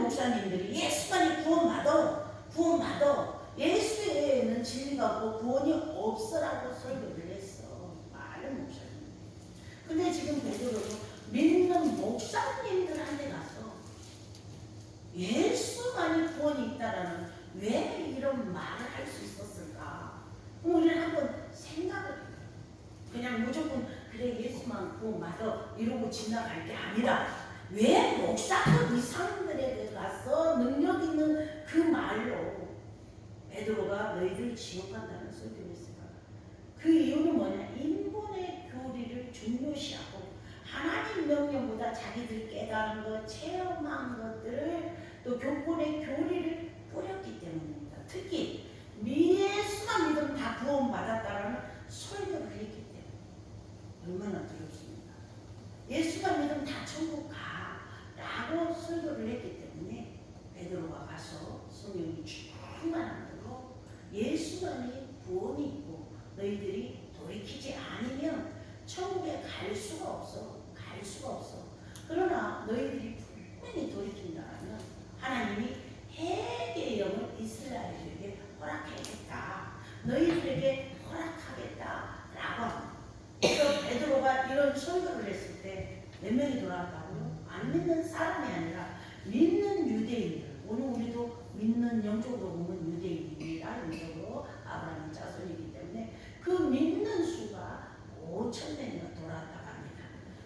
목사님들이 예수만이 구원받아 예수에는 진리가 없고 구원이 없어라고 설교를 했어. 많은 목사님들. 근데 지금 베드로는 믿는 목사님들한테 가서 예수만이 구원이 있다라는 왜 이런 말을 할 수 있었을까? 그럼 우리는 한번 생각을 해요. 그냥 무조건 그래 예수만 구원받아 이러고 지나갈 게 아니라 왜 목사급 이 사람들에게 가서 능력 있는 그 말로 베드로가 너희들 지옥 간다는 소리를 했을까? 그 이유는 뭐냐? 인본의 교리를 중요시하고 하나님 명령보다 자기들 깨달은 것, 체험한 것들을 또 교권의 교리를 뿌렸기 때문입니다. 특히 예수만 믿으면 다 구원받았다라는 설교를 했기 때문에 얼마나 두렵습니까? 예수만 믿으면 다 천국 가 라고 설교를 했기 때문에 베드로가 가서 성령이 충만한 대로 예수만이 구원이 있고 너희들이 돌이키지 않으면 천국에 갈 수가 없어. 그러나 너희들이 분명히 돌이킨다면 하나님이 해계의 영을 이스라엘에게 허락하겠다. 너희들에게 허락하겠다라고 합니다. 그래서 베드로가 이런 설교를 했을 때 몇 명이 돌아왔다고요? 안 믿는 사람이 아니라 믿는 유대인들. 오늘 우리도 믿는 영적으로 보면 유대인이라 영적으로 아브라함 자손이기 때문에 그 믿는 수가 5,000명이나 돌아왔다고 합니다.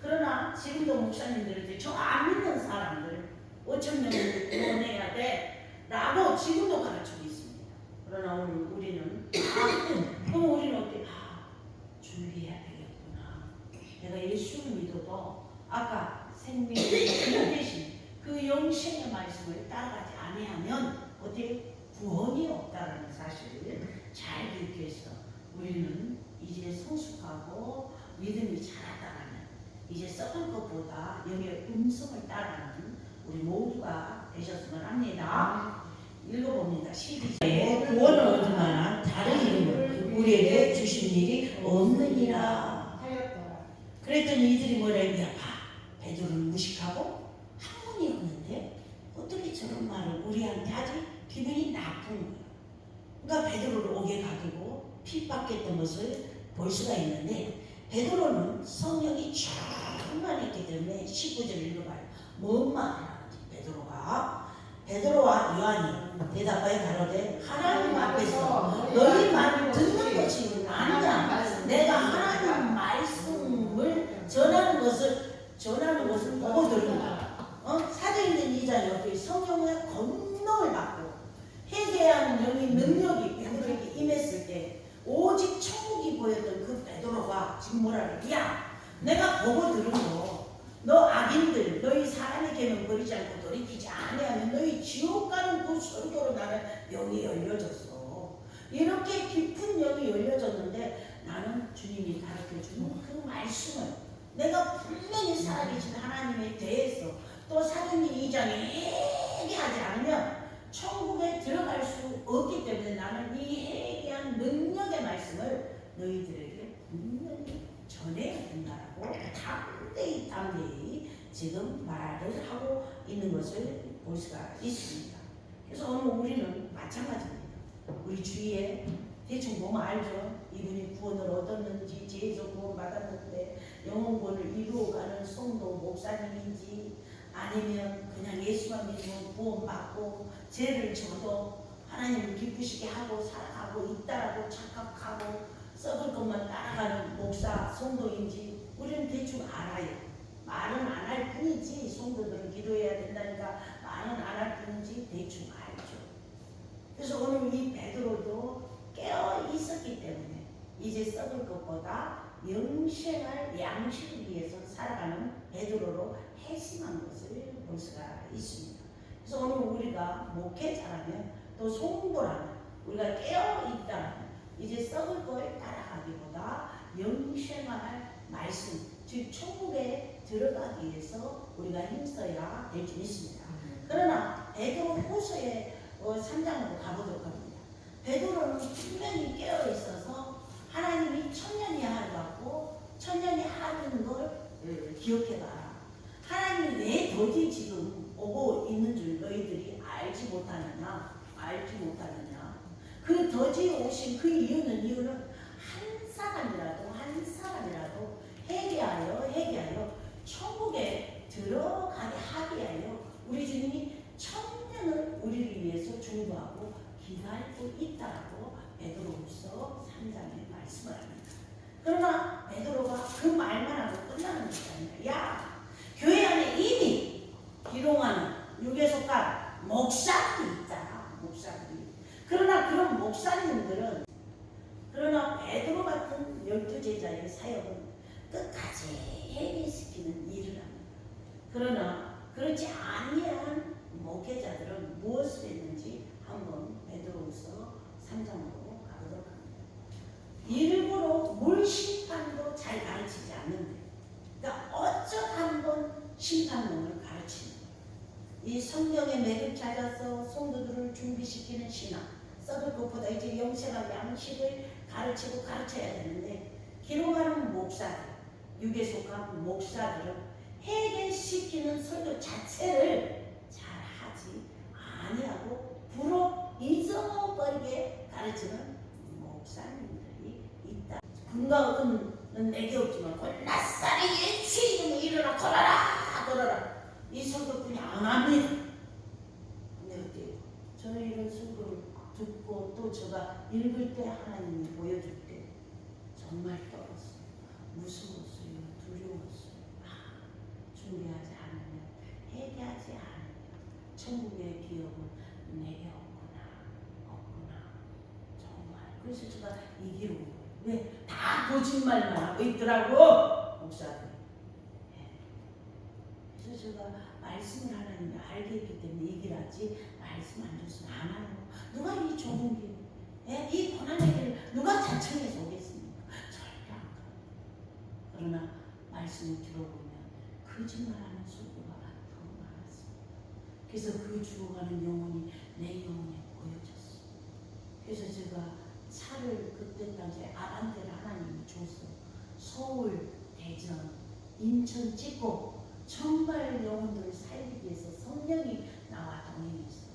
그러나 지금도 목사님들한테 저 안 믿는 사람들 5,000명을 구원해야 돼 라고 지금도 가르치고 있습니다. 그러나 오늘 우리는 그럼 우리는 어떻게 준비해야 되겠구나. 내가 예수를 믿어도 아까 생명의 대신 그 영생의 말씀을 따라가지 아니하면 어떻게 구원이 없다라는 사실을 잘 듣기 위해서 우리는 이제 성숙하고 믿음이 자랐다면 이제 썩을 것보다 영의 음성을 따라가는 우리 모두가 되셨으면 합니다. 읽어봅니다. 시작. 구원을 얻으나 다른 이름을 우리에게 주신 일이 없느니라. 그랬더니 이들이 뭐라 했냐? 베드로를 무식하고 학문이 없는데 어떻게 저런 말을 우리한테 하지? 기분이 나쁜 거예요. 그러니까 베드로를 옥에 가두고 핍박했던 것을 볼 수가 있는데 베드로는 성령이 충만했기 때문에 19절을 읽어봐요. 뭔 말이라는지 베드로와 요한이 대답하여 가로되 하나님 앞에서 너희 말을 듣는 것이 아니냐. 내가 하나님 말씀을 전하는 것을 보고 들은다. 사도행전 2장 옆에 성령의 권능을 받고 회개하는 영의 능력이 베드로에게 임했을 때 오직 천국이 보였던 그 베드로가 지금 뭐라 그래? 야, 내가 보고 들은 거, 너 악인들, 너희 사람의 계명 버리지 않고 돌이키지 아니하면 너희 지옥 가는 그 설교로 나는 영이 열려졌어. 이렇게 깊은 영이 열려졌는데 나는 주님이 가르쳐주는 그 말씀을 내가 분명히 살아계신 하나님에 대해서 또 사도행전 2장에 회개하지 않으면 천국에 들어갈 수 없기 때문에 나는 이 회개한 능력의 말씀을 너희들에게 분명히 전해야 된다라고 담대히 지금 말을 하고 있는 것을 볼 수가 있습니다. 그래서 오늘 우리는 마찬가지입니다. 우리 주위에 대충 보면 알죠. 이분이 구원을 얻었는지 죄에서 구원받았는데 영혼구원을 이루어가는 성도 목사님인지 아니면 그냥 예수만 믿으면 구원받고 죄를 져도 하나님을 기쁘시게 하고 살아가고 있다라고 착각하고 썩을 것만 따라가는 목사 성도인지 우리는 대충 알아요. 말은 안 할 뿐이지 성도들은 기도해야 된다니까 말은 안 할 뿐이지 대충 알죠. 그래서 오늘 이 베드로도 깨어 있었기 때문에 이제 썩을 것보다 영생할 양식을 위해서 살아가는 베드로로 회심한 것을 볼 수가 있습니다. 그래서 오늘 우리가 목회자라면 또 성도라면 우리가 깨어 있다면 이제 썩을 걸 따라가기보다 영생할 말씀, 즉 천국에 들어가기 위해서 우리가 힘써야 될 줄 믿습니다. 그러나 베드로 후서의 3장으로 가보도록 합니다. 베드로는 분명히 깨어 있어서 하나님이 천년이 하루하고 천년이 하루인 걸 기억해봐라. 하나님이 왜 더디 지금 오고 있는 줄 너희들 알지 못하느냐. 그 더지에 오신 그 이유는 한 사람이라도 회개하여 천국에 들어가게 하게 하여 우리 주님이 천년을 우리를 위해서 중보하고 기다리고 있다라고 베드로후서 3장에 말씀을 합니다. 그러나 베드로가 그 말만 하고 끝나는 것이 아니라 야, 교회 안에 이미 기롱하는 육에 속한 목사들이 있잖아. 목사들이. 그러나 그런 목사님들은 베드로 같은 12제자의 사역은 끝까지 해결시키는 일을 합니다. 그러나 그렇지 아니한 목회자들은 무엇을 했는지 한번 베드로후서 3장으로 가보도록 합니다. 일부러 물 심판도 잘 가르치지 않는데, 그러니까 어쩌다 한번 심판론을 가르치는 이 성경의 맥을 찾아서 성도들을 준비시키는 신앙, 썩을 것보다 이제 영생한 양식을 가르치고 가르쳐야 되는데, 기록하는 목사들, 육에 속한 목사들은 해결시키는 설교 자체를 잘 하지 아니하고 불어 잊어버리게 가르치는 목사님들이 있다. 금과 은은 내게 없지만 낯살이 예수의 이름으로 일어나 걸어라. 이 설교뿐이 안 합니다. 근데 어때요? 저는 이런 설교를 듣고 또 제가 읽을 때 하나님이 보여줄 때 정말 떨었어요. 무서웠어요. 두려웠어요. 준비하지 않으면, 회개하지 않으면 천국의 기업은 내게 없구나. 정말. 그래서 제가 이 기록, 왜 다 거짓말만 하고 있더라고 목사들. 그래서 제가 말씀을 하나님이 알게 했기 때문에 얘기를 하지, 말씀 안 줬으면 안 하고 누가 이 좋은 길, 이 고난의 길을 누가 자청해서 오겠습니까? 절대 안 가요. 그러나 말씀을 들어보면 거짓말하는 수고가 더 많았습니다. 그래서 그 죽어가는 영혼이 내 영혼에 보여졌어요. 그래서 제가 차를 그때 당시에 아반떼를 하나님이 줬어. 서울, 대전, 인천 찍고 정말 영혼들을 살리기 위해서 성령이 나와 동행했어.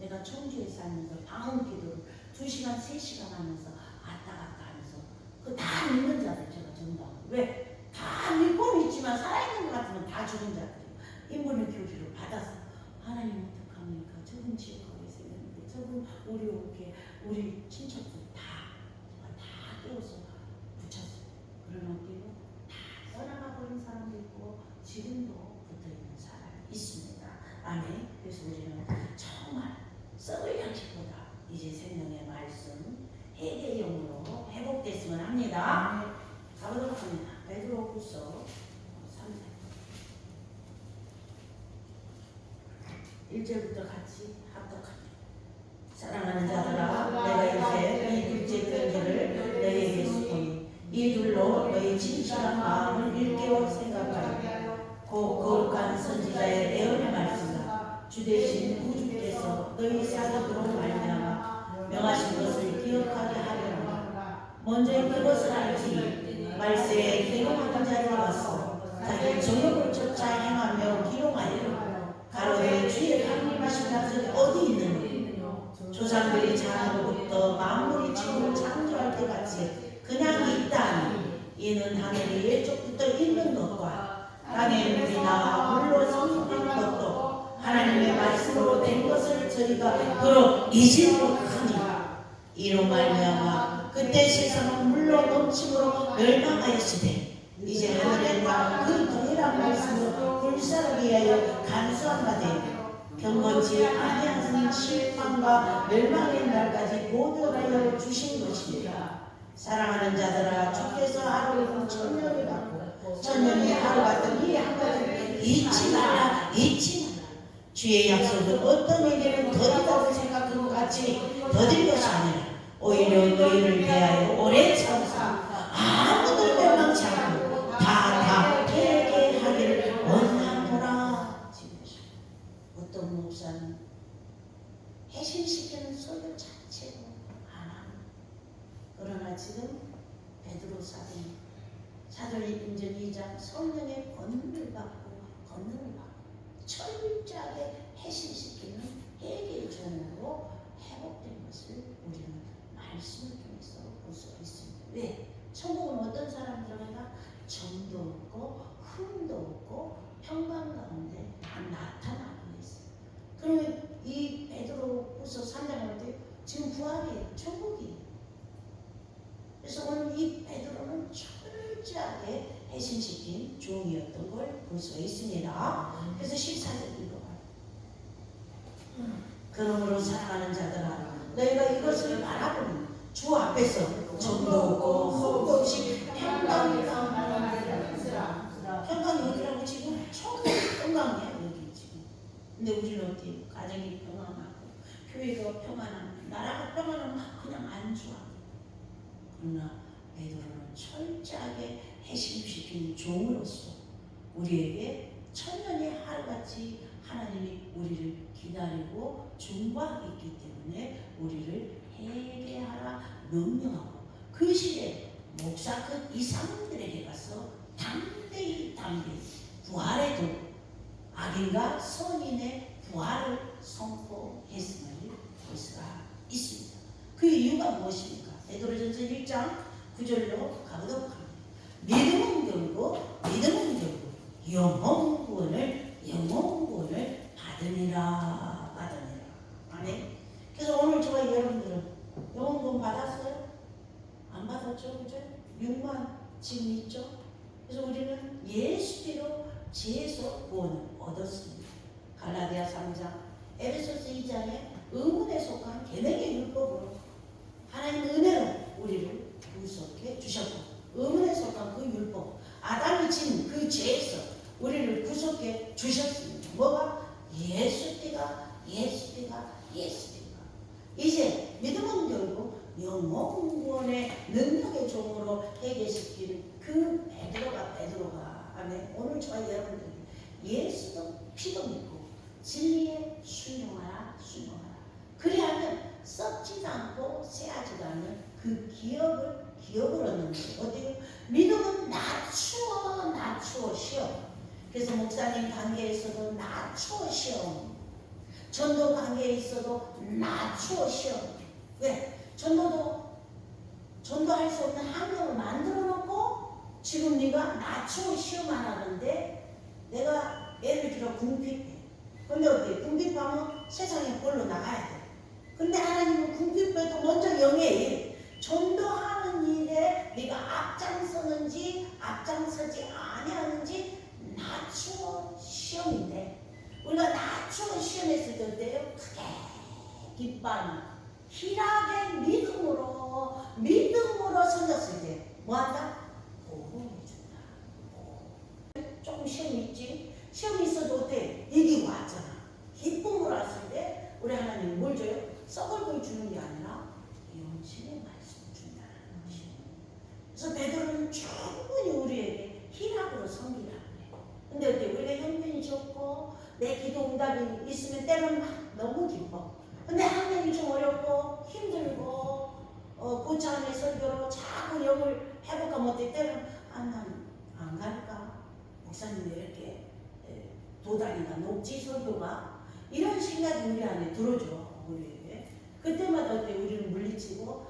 내가 청주에 살면서 방언 기도를 2시간, 3시간 하면서 왔다 갔다 하면서 그 다 믿는 자들 제가 전도하고. 왜? 다 믿고는 있지만 살아있는 것 같으면 다 죽은 자들이에요. 인본의 교리를 받아서 하나님 어떡합니까? 저분 지옥하게 생겼는데 저분 우리 친척들 다 깨워서 붙였어요. 그러나 어때요? 다 떠나가 버린 사람도 있고 지금도 붙어있는 사람이 있습니다. 아멘. 그래서 우리는 정말 썩을 양식보다 이제 생명의 말씀 회개용으로 회복됐으면 합니다. 가보도록 합니다. 베드로후서 3장 1절부터 같이 합독합니다. 사랑하는 자들아, 내가 요새 이 둘째 편지를 너희에게 쓰오니 이 둘로 너희 진실한 마음을 일깨워 생각하여 곧 거룩한 선지자의 예언의 말씀과 주되신 구주께서 너희 사도로 말미암아 명하신 것을 기억하게 하려노라. 먼저 이것을 알지, 말세에 기록하는 자들이 와서 자기 정욕을 쫓아 행하며 기록하여 가로되 주의 강림하신 날은 어디 있느냐. 조상들이 자라로부터 만물이 지구를 창조할 때 같이 그냥 있다니, 이는 하늘이 예적부터 있는 것과 땅에 물이 나와 물로 성숙한 것도 하나님의 말씀으로 된 것을 저희가 그로 잊을 못하니, 이로 말미암아 그때 세상은 물로 넘침으로 멸망하였으되 이제 하늘의 땅은 그 동일한 말씀으로 불사르게 하여 간수한 바 되며 경건치 아니하는 심판과 멸망의 날까지 보존하여 주신 것입니다. 사랑하는 자들아, 주께서 하루를 천년이 받고 천년이 하루 같은 이 한 가지를 잊지 말라. 주의 약속은 어떤 일에는 더디다고 생각한 것 같이 더딜 것이 아니라 오히려 너희를 대하여 오래 참사 아무도 멸망치 않고 다 회개하기를 원하노라. 어떤 목사는 해신시키는 설교 자체로 안 합니다. 그러나 지금 베드로 사도행전 2장 성령의 권능을 받고 철저하게 해신시키는 회개의 전으로 지금 부활이에요. 천국이에요. 그래서 오늘 이 베드로는 철저하게 해신시킨 종이었던 걸 볼 수가 있습니다. 그래서 14절 읽어봐요. 그러므로 사랑하는 자들아 너희가 이것을 바라보니 주 앞에서 정도 없고 흠도 없이 평강이라. 평강이 어디라고 지금? 천국 평강이야 여기 지금. 근데 우리는 어때요? 가정이 평안하고 교회가 평안하고 나라가 평안하면 그냥 안주하고. 그러나 베드로는 철저하게 해심시킨 종으로서 우리에게 천년의 하루같이 하나님이 우리를 기다리고 중보하고 있기 때문에 우리를 회개하라 명령하고 그 시에 목사급 이상들에게 가서 담대히 부활의 도 악인과 선인의 부활을 선포했음을 볼 수가 있습니다. 그 이유가 무엇입니까? 베드로전서 1장 9절로 가보도록 합니다. 믿음은 결국 영혼구원을 받으니라. 아멘. 그래서 오늘 저와 여러분들은 영혼구원 받았어요? 안 받았죠? 그죠? 6만 지금 있죠? 그래서 우리는 예수께로 죄에서 구원을 얻었습니다. 갈라디아 3장, 에베소서 2장에 의문에 속한 계명의 율법으로 하나님 은혜로 우리를 구속해 주셨고 의문에 속한 그 율법 아담이 진 그 죄에서 우리를 구속해 주셨습니다. 뭐가? 예수 피가 이제 믿음은 결국 영혼구원의 능력의 종으로 해결시키는 그 베드로가 아멘. 오늘 저와 여러분들이 예수도 피도 믿고 진리에 순종하라. 그리하면 썩지도 않고 새하지도 않는 그 기업을 얻는 거예요. 어때요? 믿음은 낮추어 시험. 그래서 목사님 관계에서도 낮추어 시험. 전도 관계에 있어도 낮추어 시험. 왜? 전도할 수 없는 환경을 만들어 놓고 지금 네가 낮추어 시험 안 하는데 내가 예를 들어 궁핍해. 근데 어때? 궁핍하면 세상에 볼로 나가야 돼. 근데 하나님은 궁핍해도 먼저 영해. 전도하는 일에 네가 앞장서는지 앞장서지 아니하는지 낮추어 시험인데 우리가 낮추어 시험했을 때 어때요? 크게 기뻐하는 희락의 믿음으로 섬겼을 때 뭐한다? 보호해준다. 조금 시험이 있지? 시험이 있어도 어때? 이기고 왔잖아. 기쁨으로 왔을 때 우리 하나님 뭘 줘요? 썩을 걸 주는 게 아니라 영신의 말씀을 준다는 것이에요. 그래서 베드로는 충분히 우리에게 희락으로 섬기라고 해요. 근데 어때? 우리가 형편이 좋고 내 기도 응답이 있으면 때로는 너무 기뻐. 근데 환경이 좀 어렵고 힘들고 고차원의 설교로 자꾸 영을 회복하면 어때? 때로는 난 안 갈까? 목사님 왜 이렇게 도단이가 높지 설교가? 이런 생각이 우리 안에 들어줘. 우리에게. 그때마다 어때? 우리는 물리치고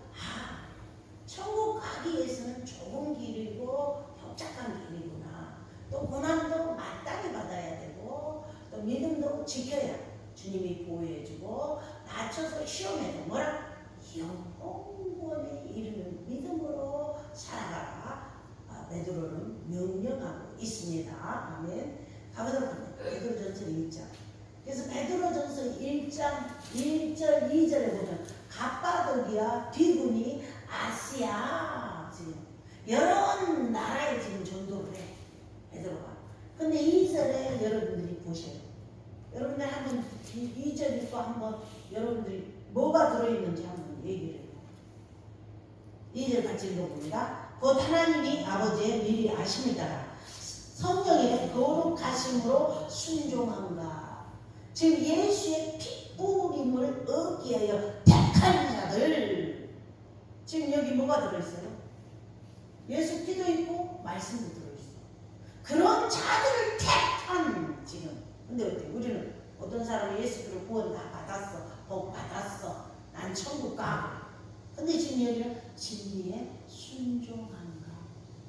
천국 가기 위해서는 좁은 길이고 협착한 길이구나. 또 고난도 마땅히 받아야 되고 또 믿음도 지켜야 주님이 보호해주고 낮춰서 시험해도 뭐라? 영혼구원에 이르는 믿음으로 살아가라. 베드로는 명령하고 있습니다. 아멘. 가보도록 합니다. 베드로전서 1장. 그래서 베드로전서 1장 1절 2절에 보면 갑바도기아, 비구니, 아시아 지금 여러 나라에 지금 전도를 해 베드로가. 근데 2절에 여러분들이 보셔요. 여러분들 한번 2절 읽고 한번 여러분들이 뭐가 들어있는지 한번 얘기를 해요. 2절 같이 읽어봅니다. 곧 하나님이 아버지의 미리 아심을 따라 성령의 거룩하심으로 순종한가. 지금 예수의 핏부림을 얻기 위하여 택한 자들. 지금 여기 뭐가 들어있어요? 예수 피도 있고 말씀도 들어있어. 그런 자들을 택한 지금. 근데 어때? 우리는 어떤 사람이 예수를 구원 다 받았어. 복 받았어. 난 천국 가고. 근데 지금 여기는 진리에 순종한가.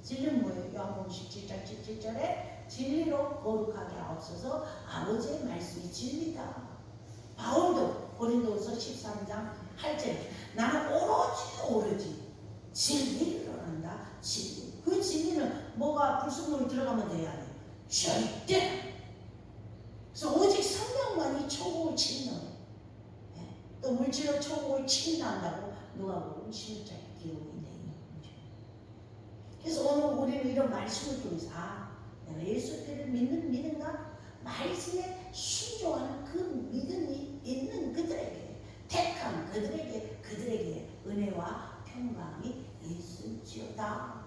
진리는 뭐예요? 요한복음 17장 17절에 진리로 거룩하게 하옵소서. 아버지의 말씀이 진리다. 바울도 고린도후서 13장 8절 나는 오로지 진리를 원한다. 진리. 그 진리는 뭐가 불순물이 들어가면 돼야 돼. 절대. 그래서 오직 성령만이 천국을 친다고. 또 물질로 천국을 친다고 누가복음 11장에 기록이 돼 있는 거죠. 그래서 오늘 우리는 이런 말씀을 통해서 내가 예수 그리스도를 믿는가? 말씀에 순종하는 그 믿음이 있는 그들에게 택한 그들에게 은혜와 평강이 있을지어다.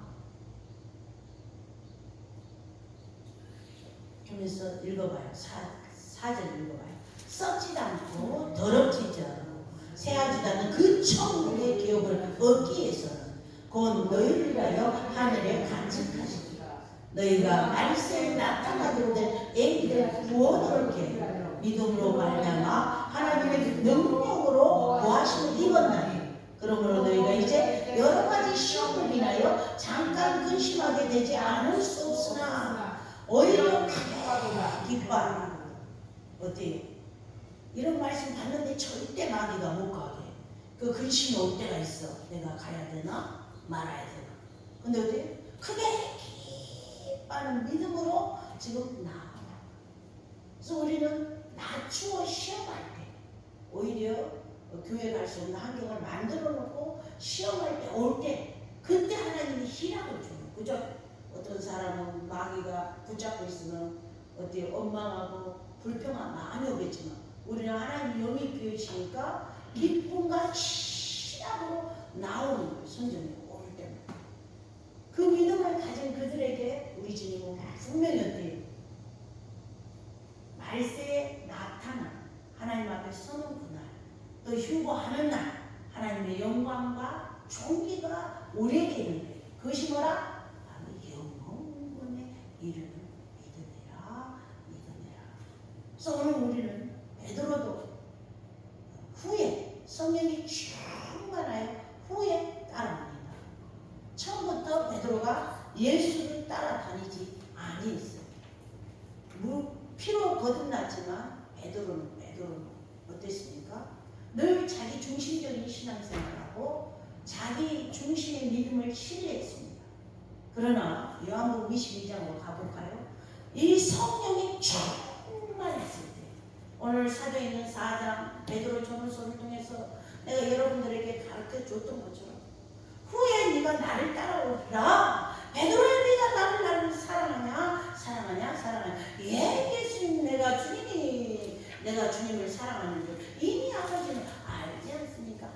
그러면서 읽어봐요. 4절 읽어봐요. 썩지도 않고 더럽히지 않고 새하지도 않는 그 천국의 기업을 얻기 위해서는 곧 너희를 위하여 하늘에 간직하시리라. 너희가 말세에 나타나기로 된 애기들 구원을 얻게 믿음으로 말미암아 하나님의 능력으로 구하심을 입었나니 그러므로 너희가 이제 여러 가지 시험을 인하여 잠깐 근심하게 되지 않을 수 없으나 오히려 기뻐하라. 어때요? 이런 말씀 받는데 절대 마귀가 못 가게. 그 근심이 올 때가 있어. 내가 가야 되나 말아야 되나. 근데 어때요? 크게 기뻐하는 믿음으로 지금 나와. 그래서 우리는 낮추어 시험할 때 오히려 교회 갈 수 없는 환경을 만들어 놓고 시험할 때 올 때 그때 하나님이 희락을 줘요. 그죠? 어떤 사람은 마귀가 붙잡고 있으면 어때요? 원망하고 불평한 마음이 오겠지만 우리는 하나님 영이 비우시니까 기쁨과 희락으로 나오는 거예요. 성전에 오를 때마다. 그 믿음을 가진 그들에게 우리 주님은 분명히 어때요? 말세에 나타나 하나님 앞에 서는 그날 또 휴거하는 날 하나님의 영광과 존귀가 우리에게 있는 거예요. 그것이 뭐라? 바로 영원에 이르는 믿음이라. 그래서 오늘 우리는 베드로도 후에 성령이 충만하여 후에 따라옵니다. 처음부터 베드로가 예수를 따라다니지 아니했어요. 피로 거듭났지만 베드로는 어땠습니까? 늘 자기 중심적인 신앙생활하고 자기 중심의 믿음을 신뢰했습니다. 그러나 요한복음 22장으로 가볼까요? 이 성령이 충만했을 때 오늘 사도에 있는 4장 베드로 전후서를 통해서 내가 여러분들에게 가르쳐줬던 것처럼 후에 네가 나를 따라오리라. 베드로야 네가 나를 사랑하냐? 예 예수님 내가 주님을 사랑하는 줄 이미 아버지는 알지 않습니까?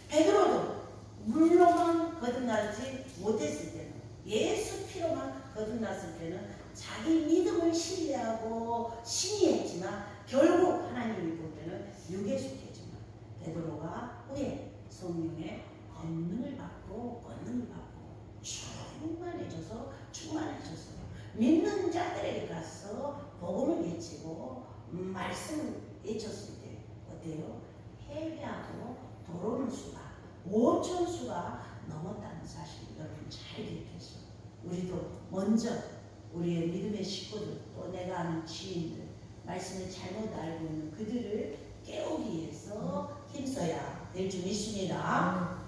베드로도 물로만 거듭나지 못했을 때는 예수 피로만 거듭났을 때는 자기 믿음을 신뢰하고 신의했지만 결국 하나님이 볼 때는 육에 속했지만 베드로가 후에 성령의 권능을 받고 충만해져서 믿는 자들에게 가서 복음을 외치고 말씀을 외쳤을 때 어때요? 해외하고 도로는 수가 5천 수가 넘었다는 사실 여러분 잘 기억해서 우리도 먼저 우리의 믿음의 식구들 또 내가 아는 지인들 말씀을 잘못 알고 있는 그들을 깨우기 위해서 힘써야 될 줄 믿습니다.